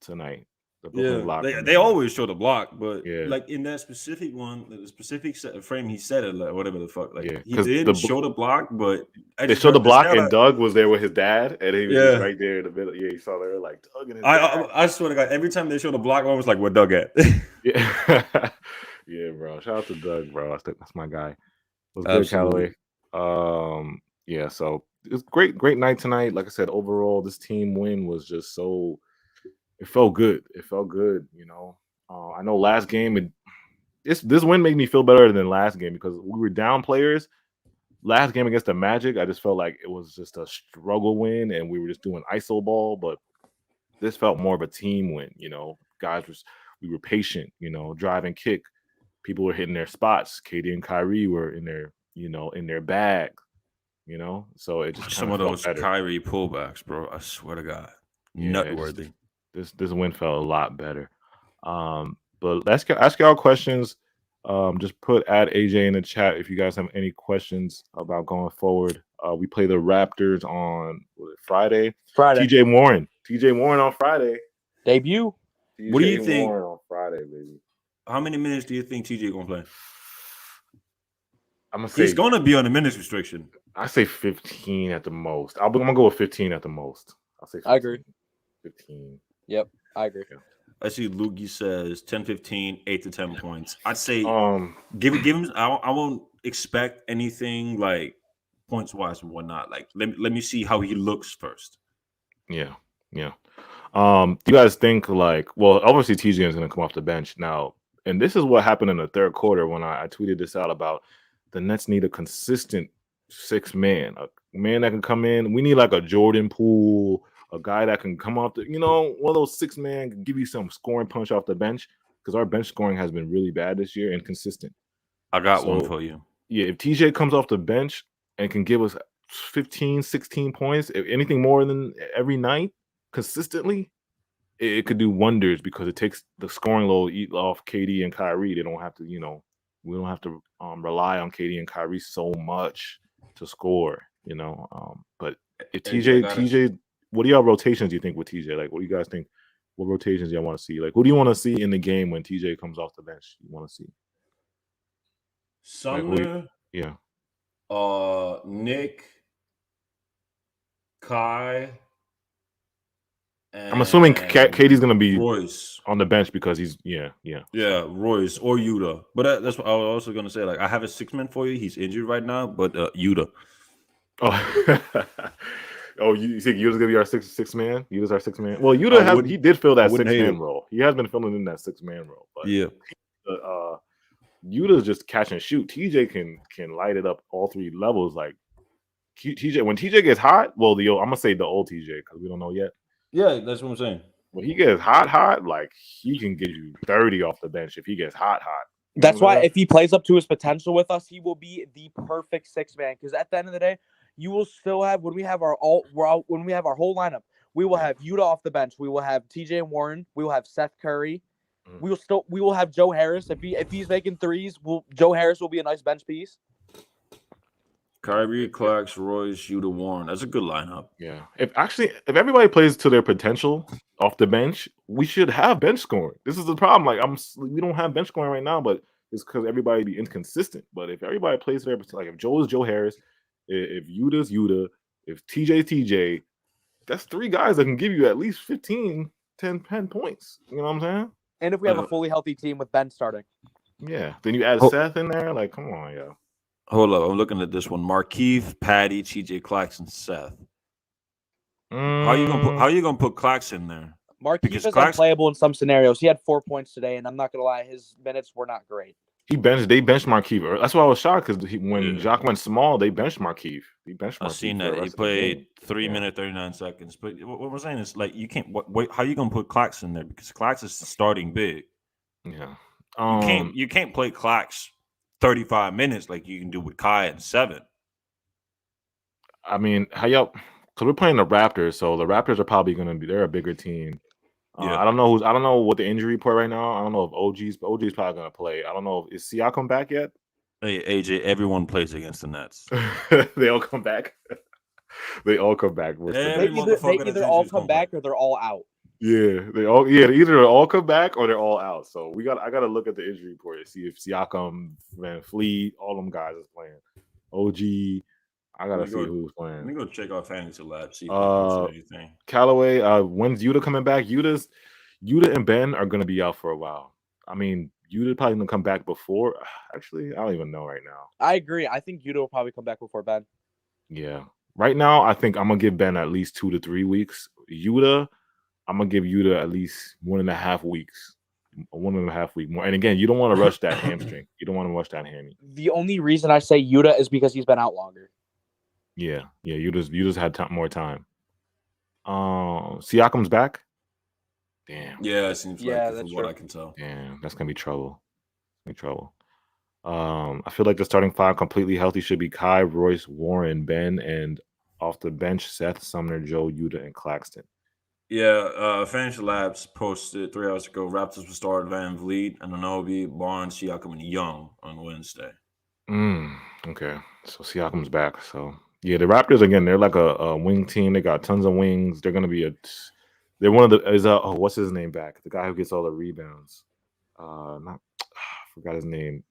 tonight. They always show the block, but like in that specific one, the specific frame, he said it like whatever the fuck. Like he didn't show the block, but they showed the block, and Doug was there with his dad, and he was just right there in the middle. Yeah, you saw there like Doug and his dad. I swear to God, every time they show the block, I was like, "Where Doug at?" Yeah, yeah, bro. Shout out to Doug, bro. That's my guy. It was good, Callaway. Yeah. So it's great night tonight. Like I said, overall, this team win was just so. It felt good. I know last game, this win made me feel better than last game because we were down players. Last game against the Magic, I just felt like it was just a struggle win, and we were just doing iso ball. But this felt more of a team win. Guys, we were patient. Drive and kick. People were hitting their spots. KD and Kyrie were in their bag. So it just some of those better. Kyrie pullbacks, bro. I swear to God, nutworthy. This win felt a lot better. But let's ask y'all questions. Just add AJ in the chat if you guys have any questions about going forward. We play the Raptors on Friday. TJ Warren on Friday. Debut. What do you think? Warren on Friday, baby. How many minutes do you think TJ gonna play? I'm gonna say he's gonna be on a minutes restriction. I say 15 at the most. I'm gonna go with 15 at the most. I'll say 15. I agree. 15. Yep, I agree. Yeah. I see Lukey says 10-15, 8 to 10 points. I'd say give him. I won't expect anything like points wise and whatnot. Like let me see how he looks first. Yeah. Do you guys think obviously TJ is going to come off the bench now, and this is what happened in the third quarter when I tweeted this out about the Nets need a consistent 6-man, a man that can come in. We need like a Jordan Poole. A guy that can come off one of those 6-man can give you some scoring punch off the bench because our bench scoring has been really bad this year and consistent. I got one for you. Yeah, if TJ comes off the bench and can give us 15, 16 points, if anything more than every night consistently, it could do wonders because it takes the scoring load off KD and Kyrie. They don't have to, we don't have to rely on KD and Kyrie so much to score, But if TJ. What are y'all rotations you think with TJ? Like, what do you guys think? What rotations y'all want to see? Like, who do you want to see in the game when TJ comes off the bench? You want to see? Sumner, yeah. Nick, Kai. I'm assuming Katie's gonna be Royce on the bench because he's Royce or Yuta. But that's what I was also gonna say. Like I have a 6-man for you. He's injured right now, but Yuta. Oh, you think Yuta's gonna be our six man? Yuta's our 6-man. Well, Yuta he did fill that 6-man role. He has been filling in that 6-man role. But yeah, Yuta's just catch and shoot. TJ can light it up all 3 levels. Like TJ, when TJ gets hot, I'm gonna say the old TJ because we don't know yet. Yeah, that's what I'm saying. When he gets hot, like he can give you 30 off the bench if he gets hot. That's why if he plays up to his potential with us, he will be the perfect 6-man. Because at the end of the day, you will still have when we have our whole lineup, we will have Yuta off the bench. We will have TJ and Warren. We will have Seth Curry. We will have Joe Harris. If he's making threes, Joe Harris will be a nice bench piece. Kyrie, Clarks, Royce, Yuta, Warren. That's a good lineup. Yeah. If everybody plays to their potential off the bench, we should have bench scoring. This is the problem. Like we don't have bench scoring right now, but it's because everybody be inconsistent. But if everybody plays to their potential, like if Joe is Joe Harris, if Yuta's Yuta, if TJ's TJ, that's 3 guys that can give you at least 10 points. You know what I'm saying? And if we have a fully healthy team with Ben starting. Yeah. Then you add Seth in there. Like, come on, yo. Hold up, I'm looking at this one. Markeith, Patty, TJ Clarkson, Seth. How you gonna put Clarkson in there? Markeith is unplayable in some scenarios. He had 4 points today, and I'm not gonna lie, his minutes were not great. They benched Markeith. That's why I was shocked because when Jacque went small, they benched Markeith. I've seen that. He played 3 minutes 39 seconds. But what we're saying is like you can't. How you gonna put Clarkson in there because Clarkson's starting big. Yeah. You can't play Clarkson 35 minutes like you can do with Kai and 7. I mean, because we're playing the Raptors, so the Raptors are probably going to be they're a bigger team. I don't know what the injury report right now. I don't know if OG's probably going to play. I don't know is Siakam back yet? Hey AJ, everyone plays against the Nets. They all come back. They all come back. They either all come back or they're all out. Yeah, either all come back or they're all out. So I gotta look at the injury report to see if Siakam, Van Fleet, all them guys is playing. OG, I gotta see who's playing. Let me go check our fantasy lab. See if anything. Callaway, when's Yuta coming back? Yuta and Ben are gonna be out for a while. I mean, Yuta probably gonna come back before. Actually, I don't even know right now. I agree. I think Yuta will probably come back before Ben. Yeah, right now I think I'm gonna give Ben at least 2 to 3 weeks. Yuta. I'm gonna give Yuta at least 1.5 weeks, 1.5 week more. And again, you don't want to rush that hamstring. You don't want to rush that hammy. The only reason I say Yuta is because he's been out longer. Yeah. Yuta's had more time. Siakam's back. Damn. Yeah, it seems like from what I can tell. Damn, that's gonna be trouble. I feel like the starting 5 completely healthy should be Kai, Royce, Warren, Ben, and off the bench, Seth, Sumner, Joe, Yuta, and Claxton. Yeah, Fantasy Labs posted 3 hours ago. Raptors will start Van Vliet, Anunoby, Barnes, Siakam, and Young on Wednesday. Okay, so Siakam's back. So yeah, the Raptors again. They're like a wing team. They got tons of wings. They're gonna be they're one of the what's his name back? The guy who gets all the rebounds. I forgot his name.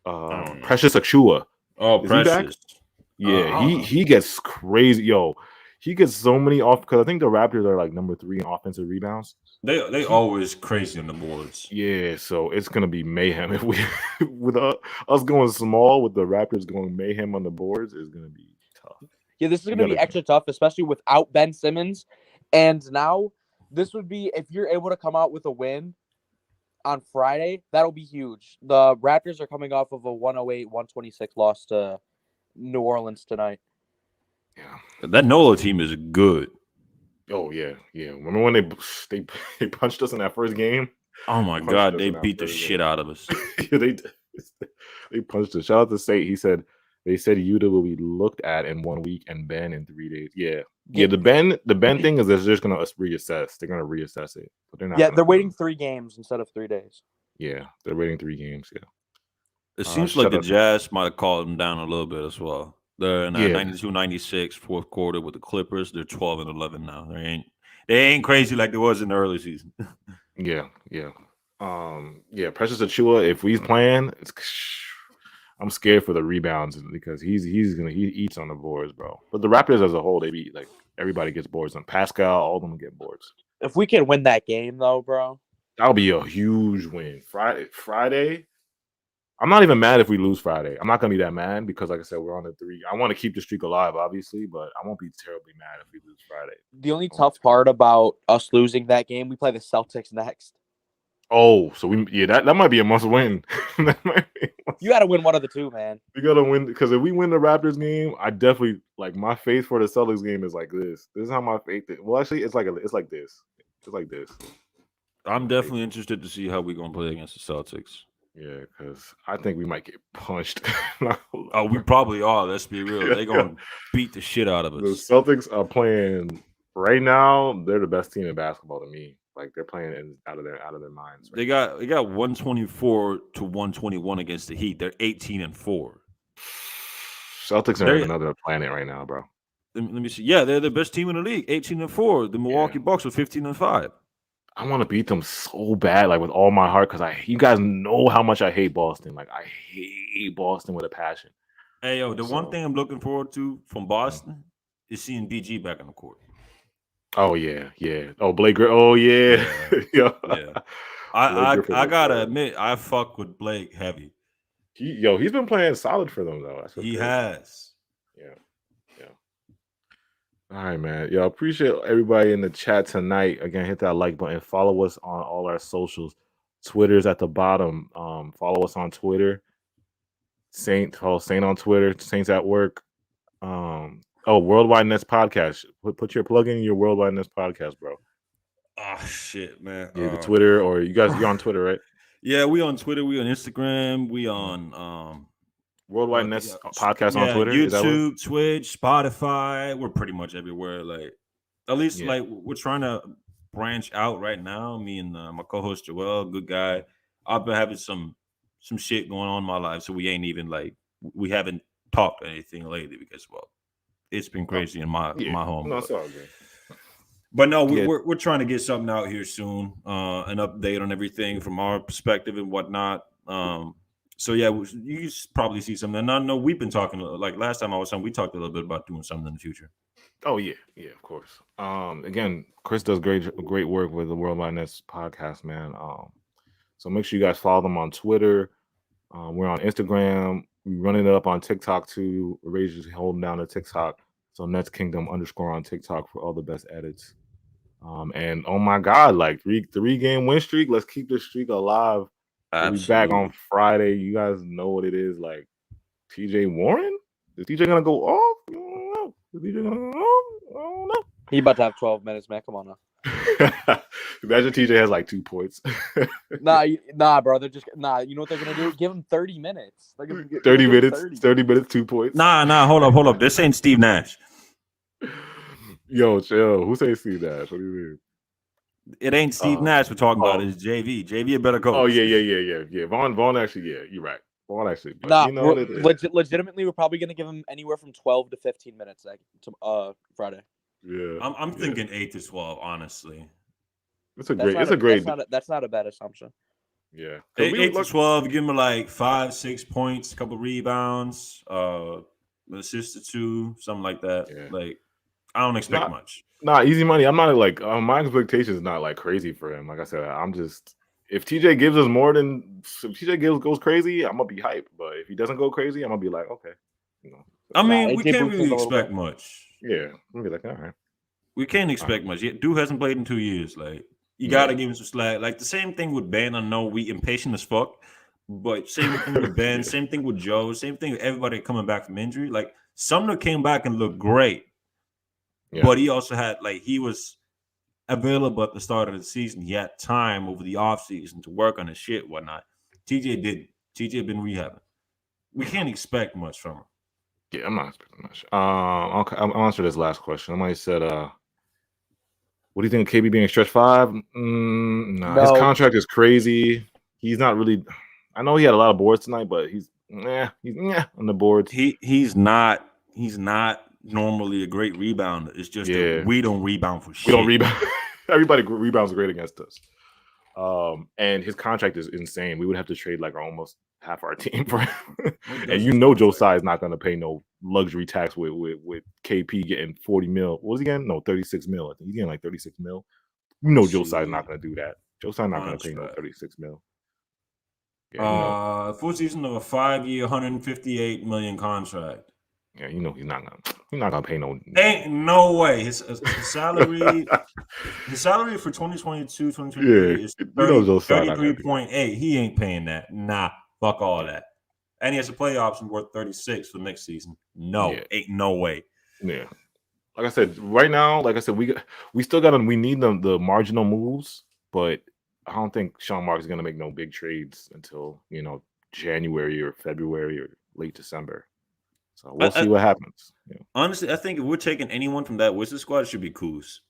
Precious Achua. Oh, Precious. Yeah, he gets crazy. Yo, he gets so many off because I think the Raptors are like number 3 in offensive rebounds. They always crazy on the boards. Yeah, so it's gonna be mayhem if we with us going small with the Raptors going mayhem on the boards is gonna be tough. Yeah, this is gonna be extra tough, especially without Ben Simmons. And now this would be if you're able to come out with a win on Friday, that'll be huge. The Raptors are coming off of a 108-126 loss to New Orleans tonight. Yeah, that NOLA team is good. Oh yeah. Remember when they punched us in that first game? Oh my god, they beat the shit out of us. Yeah, they punched us. Shout out to State. They said Yuta will be looked at in 1 week and Ben in 3 days. Yeah. The Ben thing is they're just gonna reassess. They're gonna reassess it, but they're not. Yeah, they're waiting 3 games instead of 3 days. Yeah, they're waiting 3 games. Yeah. It seems like the Jazz might have called them down a little bit as well. They're in 92-96 fourth quarter with the Clippers. They're 12-11 now. They ain't crazy like they was in the early season. Yeah. Precious Achua, if he's playing, I'm scared for the rebounds because he eats on the boards, bro. But the Raptors as a whole, they be like everybody gets boards. And Pascal, all of them get boards. If we can win that game, though, bro, that'll be a huge win. Friday. I'm not even mad if we lose Friday. I'm not gonna be that mad because, like I said, we're on the 3. I want to keep the streak alive, obviously, but I won't be terribly mad if we lose Friday. The only tough part about us losing that game, we play the Celtics next. Oh, so that might be a must win. You got to win one of the two, man. We gotta win because if we win the Raptors game, I definitely like my faith for the Celtics game is like this. This is how my faith is. Well, actually, it's like this. It's like this. I'm definitely interested to see how we're gonna play against the Celtics. Yeah, because I think we might get punched. Oh, we probably are. Let's be real. They're gonna beat the shit out of us. The Celtics are playing right now. They're the best team in basketball to me. Like they're playing out of their minds. Right? They got 124 to 121 against the Heat. They're 18-4. Celtics are in another planet right now, bro. Let me see. Yeah, they're the best team in the league. 18-4. The Milwaukee Bucks are 15-5. I want to beat them so bad, like with all my heart, because you guys know how much I hate Boston. Like I hate Boston with a passion. Hey, yo, one thing I'm looking forward to from Boston is seeing BG back on the court. Oh yeah. Oh Blake Griffin. Oh yeah. Yeah. I gotta admit, I fuck with Blake heavy. He's been playing solid for them though. He has. Yeah. All right, man. Yo, appreciate everybody in the chat tonight. Again, hit that like button. Follow us on all our socials. Twitter's at the bottom. Follow us on Twitter. Follow Saint on Twitter. Saints at work. Worldwide Nets podcast. Put your plug in your Worldwide Nets podcast, bro. Oh shit, man. Yeah, the Twitter or you're on Twitter, right? Yeah, we on Twitter. We on Instagram. We on Worldwide Nets podcast on Twitter, YouTube, Twitch, Spotify. We're pretty much everywhere. Like, at least like we're trying to branch out right now. Me and my co-host Joel, good guy. I've been having some shit going on in my life, so we haven't talked anything lately because it's been crazy in my home. No, it's all good. But no, we're trying to get something out here soon. An update on everything from our perspective and whatnot. So yeah, you probably see something. And I know we've been talking like last time I was on. We talked a little bit about doing something in the future. Oh yeah, of course. Again, Chris does great work with the Worldwide Nets podcast, man. So make sure you guys follow them on Twitter. We're on Instagram. We're running it up on TikTok too. Rage is holding down the TikTok. So Nets Kingdom _ on TikTok for all the best edits. And oh my God, like three game win streak. Let's keep this streak alive. We'll be back on Friday. You guys know what it is. Like TJ Warren? Is TJ gonna go off? I don't know. Is TJ gonna go off? I don't know. He about to have 12 minutes, man. Come on now. Imagine TJ has like 2 points. Nah, bro. They're just You know what they're gonna do? Give him 30 minutes. 30 minutes. 30 minutes, 2 points. Nah. Hold up. This ain't Steve Nash. Yo, chill. Who say Steve Nash? What do you mean? It ain't Steve Nash we're talking about. It's JV. JV a better coach. Oh yeah. Vaughn actually, you're right. Vaughn actually. Legitimately, we're probably gonna give him anywhere from 12 to 15 minutes Friday. Yeah. I'm thinking 8 to 12, honestly. That's not a bad assumption. Yeah. 8 to 12, give him like 5-6 points, a couple rebounds, an assist or 2, something like that. Yeah. Like I don't expect much. Nah, easy money. I'm not like my expectation is not like crazy for him. Like I said, I'm just if TJ gives us more than if TJ goes crazy, I'm gonna be hyped. But if he doesn't go crazy, I'm gonna be like, okay, you know. I mean, we can't really expect much. Yeah, I'm gonna be like, all right. We can't expect much. Dude hasn't played in 2 years. Like you gotta give him some slack. Like the same thing with Ben. I know we impatient as fuck, but same thing with Ben. Same thing with Joe. Same thing with everybody coming back from injury. Like Sumner came back and looked great. Yeah. But he also had he was available at the start of the season. He had time over the offseason to work on his shit, whatnot. TJ didn't. TJ been rehabbing. We can't expect much from him. Yeah, I'm not expecting much. I'll answer this last question. Somebody said, what do you think of KB being stretch 5? No. His contract is crazy. He's not really I know he had a lot of boards tonight, but he's on the boards. He's not normally a great rebounder. It's just that we don't rebound for shit. We don't rebound. Everybody rebounds great against us. And his contract is insane. We would have to trade like almost half our team for him. And you know Joe Tsai is not going to pay no luxury tax with KP getting 40 mil. What was he getting? No, 36 mil. I think he's getting like 36 mil. You know Joe Tsai is not going to do that. Joe Tsai not going to pay no 36 mil. Yeah, full season of a 5-year, $158 million contract. Yeah, you know he's not gonna pay no. Ain't no way. His salary, his salary for 2022, 2023 is 33.8. He ain't paying that. Nah, fuck all that. And he has a play option worth 36 for next season. No, ain't no way. Yeah, like I said, right now, like I said, we still we need the marginal moves, but I don't think Sean Marks is gonna make no big trades until January or February or late December. So we'll see what happens. Yeah. Honestly, I think if we're taking anyone from that Wizards squad, it should be Kuz.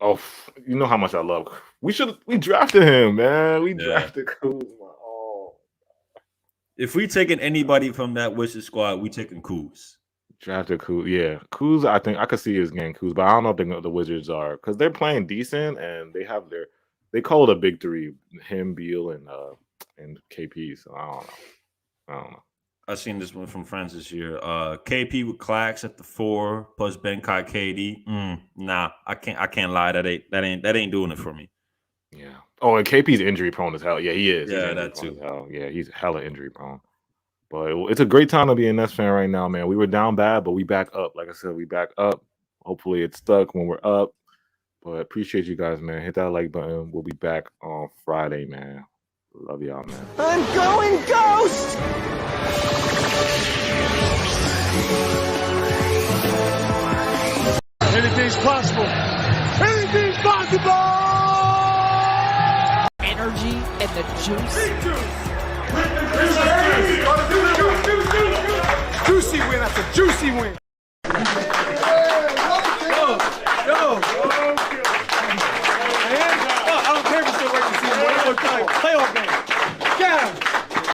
Oh, you know how much I love. We drafted him, man. We drafted Kuz. Oh. If we taking anybody from that Wizards squad, we taking Kuz. Drafted Kuz, yeah. Kuz, I think I could see his game Kuz, but I don't know if the Wizards are because they're playing decent and they call it a big three. Him, Beal, and KP. So I don't know. I seen this one from Francis here. KP with Clax at the 4 plus Ben Kai KD. Nah, I can't lie. That ain't doing it for me. Yeah. Oh, and KP's injury prone as hell. Yeah, he is. Yeah, that too. Yeah, he's hella injury prone. But it's a great time to be a Nets fan right now, man. We were down bad, but we back up. Like I said, we back up. Hopefully it's stuck when we're up. But appreciate you guys, man. Hit that like button. We'll be back on Friday, man. Love y'all, man. I'm going ghost! Anything's possible. Anything's possible! Energy and the juice. Juicy win after juicy win.